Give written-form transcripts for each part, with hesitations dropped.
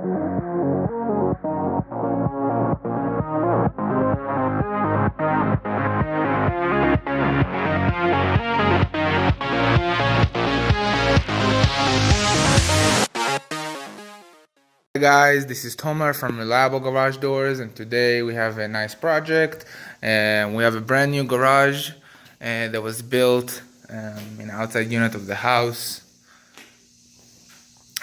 Hey guys, this is Tomer from Reliable Garage Doors, and today we have a nice project. And we have a brand new garage that was built in the outside unit of the house,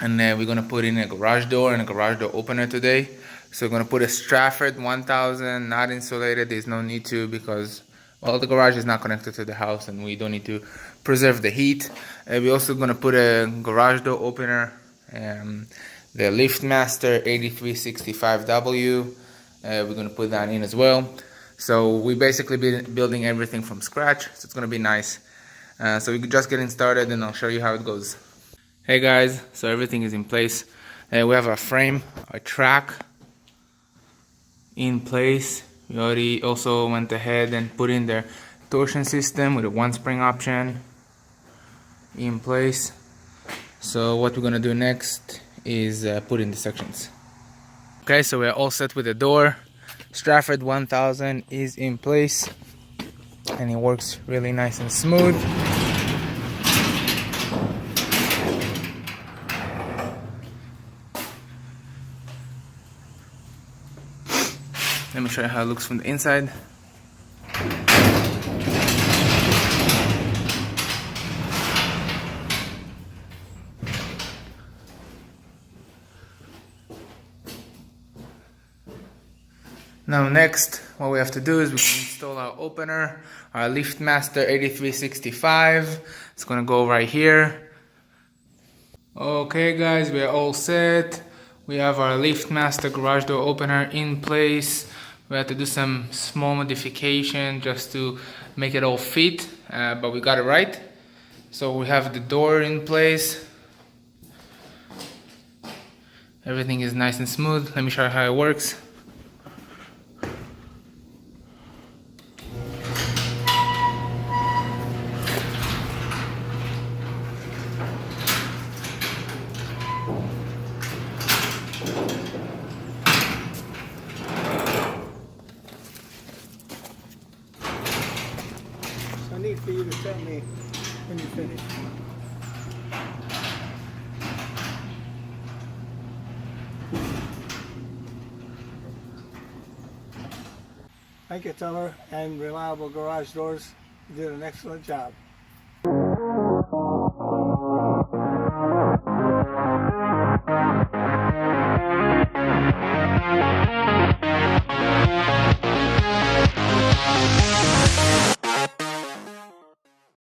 and we're gonna put in a garage door and a garage door opener today. So we're gonna put a Stratford 1000, not insulated. There's no need to, because well, the garage is not connected to the house and we don't need to preserve the heat. We're also gonna put a garage door opener, the LiftMaster 8365W. We're gonna put that in as well. So we basically been building everything from scratch, so it's gonna be nice. So we're just getting started, and I'll show you how it goes. Hey guys, so everything is in place. We have our frame, our track in place. We already also went ahead and put in the torsion system with a one spring option in place. So what we're gonna do next is put in the sections. Okay, so we're all set with the door. Stratford 1000 is in place and it works really nice and smooth. Let me show you how it looks from the inside. Now next, what we have to do is we can install our opener, our LiftMaster 8365. It's gonna go right here. Okay guys, we are all set. We have our LiftMaster garage door opener in place. We had to do some small modification just to make it all fit, but we got it right. So we have the door in place. Everything is nice and smooth. Let me show you how it works. I need for you to tell me when you finish. Thank you, Tomer, and Reliable Garage Doors. You did an excellent job.